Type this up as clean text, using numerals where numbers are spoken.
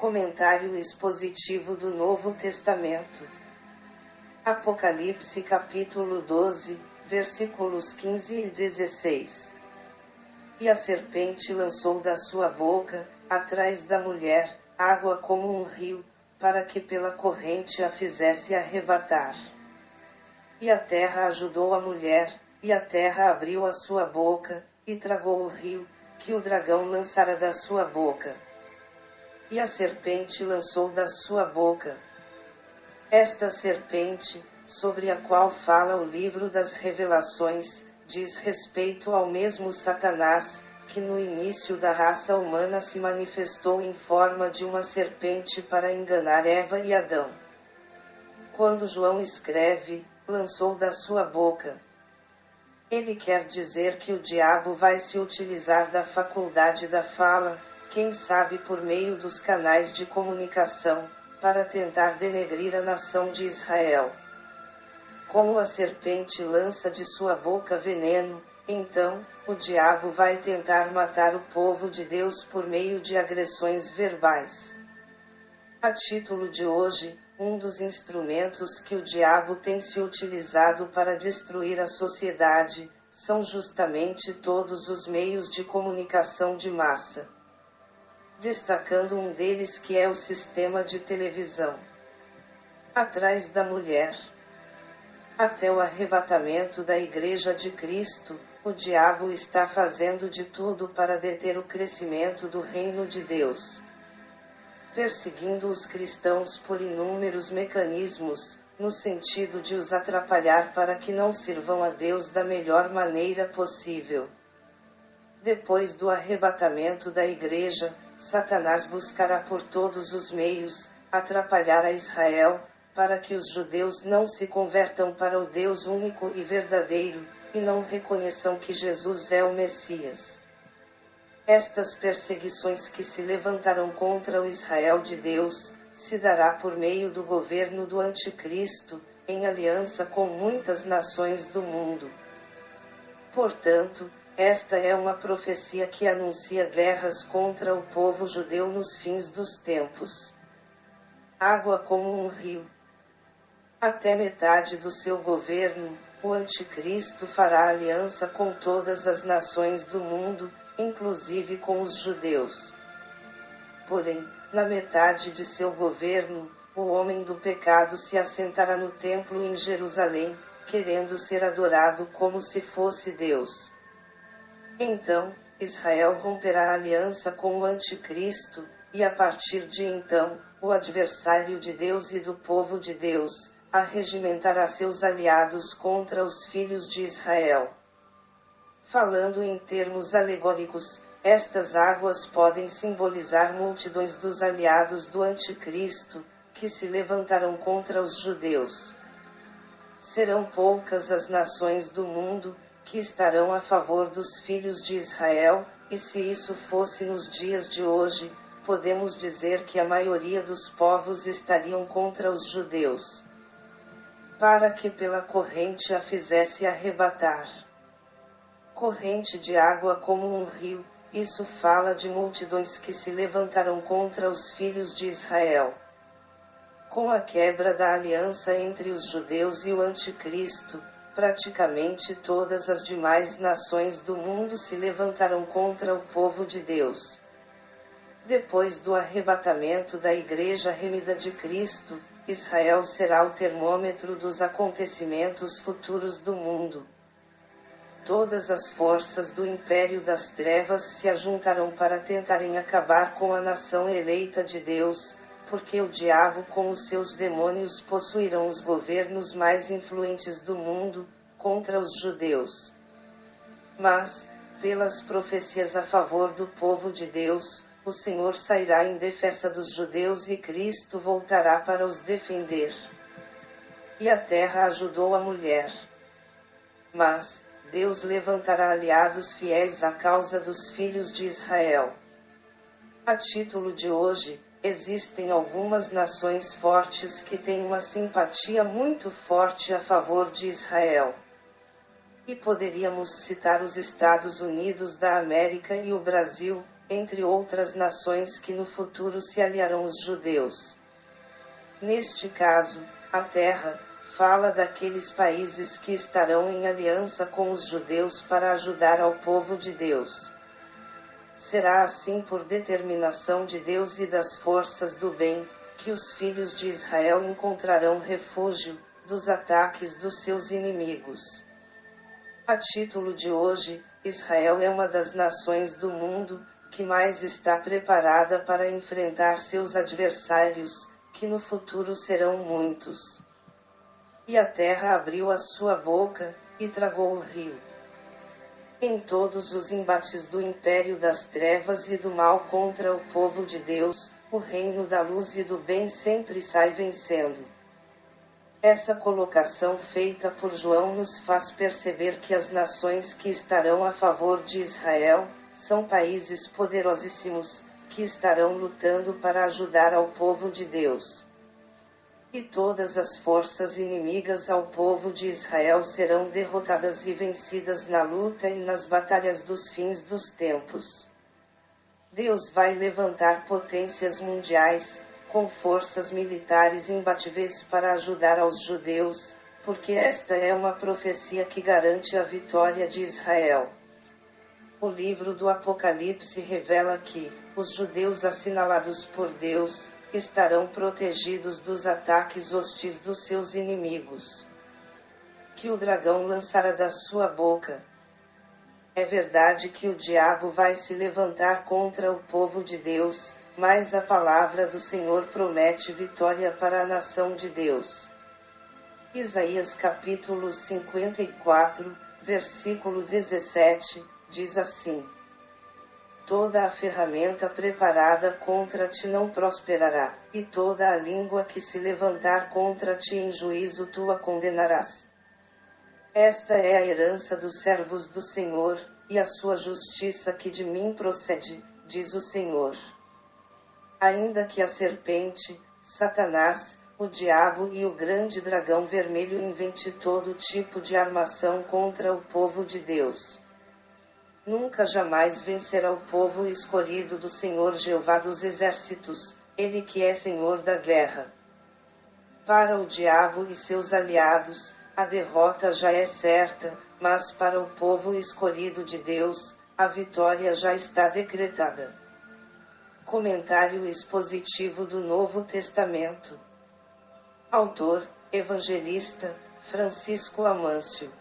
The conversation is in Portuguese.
Comentário expositivo do Novo Testamento. Apocalipse capítulo 12, versículos 15 e 16. E a serpente lançou da sua boca, atrás da mulher, água como um rio, para que pela corrente a fizesse arrebatar. E a terra ajudou a mulher, e a terra abriu a sua boca, e tragou o rio, que o dragão lançara da sua boca. E a serpente lançou da sua boca. Esta serpente, sobre a qual fala o livro das Revelações, diz respeito ao mesmo Satanás, que no início da raça humana se manifestou em forma de uma serpente para enganar Eva e Adão. Quando João escreve, lançou da sua boca, ele quer dizer que o diabo vai se utilizar da faculdade da fala, quem sabe por meio dos canais de comunicação, para tentar denegrir a nação de Israel. Como a serpente lança de sua boca veneno, então, o diabo vai tentar matar o povo de Deus por meio de agressões verbais. A título de hoje, um dos instrumentos que o diabo tem se utilizado para destruir a sociedade, são justamente todos os meios de comunicação de massa. Destacando um deles que é o sistema de televisão. Atrás da mulher. Até o arrebatamento da Igreja de Cristo, o diabo está fazendo de tudo para deter o crescimento do reino de Deus. Perseguindo os cristãos por inúmeros mecanismos, no sentido de os atrapalhar para que não sirvam a Deus da melhor maneira possível. Depois do arrebatamento da Igreja, Satanás buscará por todos os meios atrapalhar a Israel, para que os judeus não se convertam para o Deus único e verdadeiro, e não reconheçam que Jesus é o Messias. Estas perseguições que se levantarão contra o Israel de Deus, se dará por meio do governo do Anticristo, em aliança com muitas nações do mundo. Portanto, esta é uma profecia que anuncia guerras contra o povo judeu nos fins dos tempos. Água como um rio. Até metade do seu governo, o Anticristo fará aliança com todas as nações do mundo, inclusive com os judeus. Porém, na metade de seu governo, o homem do pecado se assentará no templo em Jerusalém, querendo ser adorado como se fosse Deus. Então, Israel romperá a aliança com o Anticristo, e a partir de então, o adversário de Deus e do povo de Deus, arregimentará seus aliados contra os filhos de Israel. Falando em termos alegóricos, estas águas podem simbolizar multidões dos aliados do Anticristo, que se levantarão contra os judeus. Serão poucas as nações do mundo que estarão a favor dos filhos de Israel, e se isso fosse nos dias de hoje, podemos dizer que a maioria dos povos estariam contra os judeus. Para que pela corrente a fizesse arrebatar. Corrente de água como um rio, isso fala de multidões que se levantarão contra os filhos de Israel. Com a quebra da aliança entre os judeus e o Anticristo, praticamente todas as demais nações do mundo se levantarão contra o povo de Deus. Depois do arrebatamento da Igreja remida de Cristo, Israel será o termômetro dos acontecimentos futuros do mundo. Todas as forças do império das trevas se ajuntarão para tentarem acabar com a nação eleita de Deus, porque o diabo com os seus demônios possuirão os governos mais influentes do mundo, contra os judeus. Mas, pelas profecias a favor do povo de Deus, o Senhor sairá em defesa dos judeus e Cristo voltará para os defender. E a terra ajudou a mulher. Mas, Deus levantará aliados fiéis à causa dos filhos de Israel. A título de hoje, existem algumas nações fortes que têm uma simpatia muito forte a favor de Israel. E poderíamos citar os Estados Unidos da América e o Brasil, entre outras nações que no futuro se aliarão aos judeus. Neste caso, a terra fala daqueles países que estarão em aliança com os judeus para ajudar ao povo de Deus. Será assim por determinação de Deus e das forças do bem, que os filhos de Israel encontrarão refúgio dos ataques dos seus inimigos. A título de hoje, Israel é uma das nações do mundo que mais está preparada para enfrentar seus adversários, que no futuro serão muitos. E a terra abriu a sua boca, e tragou o rio. Em todos os embates do império das trevas e do mal contra o povo de Deus, o reino da luz e do bem sempre sai vencendo. Essa colocação feita por João nos faz perceber que as nações que estarão a favor de Israel são países poderosíssimos, que estarão lutando para ajudar ao povo de Deus. E todas as forças inimigas ao povo de Israel serão derrotadas e vencidas na luta e nas batalhas dos fins dos tempos. Deus vai levantar potências mundiais, com forças militares imbatíveis para ajudar aos judeus, porque esta é uma profecia que garante a vitória de Israel. O livro do Apocalipse revela que os judeus assinalados por Deus estarão protegidos dos ataques hostis dos seus inimigos, que o dragão lançará da sua boca. É verdade que o diabo vai se levantar contra o povo de Deus, mas a palavra do Senhor promete vitória para a nação de Deus. Isaías capítulo 54, versículo 17, diz assim: Toda a ferramenta preparada contra ti não prosperará, e toda a língua que se levantar contra ti em juízo tu a condenarás. Esta é a herança dos servos do Senhor, e a sua justiça que de mim procede, diz o Senhor. Ainda que a serpente, Satanás, o diabo e o grande dragão vermelho invente todo tipo de armação contra o povo de Deus, nunca jamais vencerá o povo escolhido do Senhor Jeová dos exércitos, ele que é Senhor da guerra. Para o diabo e seus aliados, a derrota já é certa, mas para o povo escolhido de Deus, a vitória já está decretada. Comentário expositivo do Novo Testamento. Autor, Evangelista, Francisco Amâncio.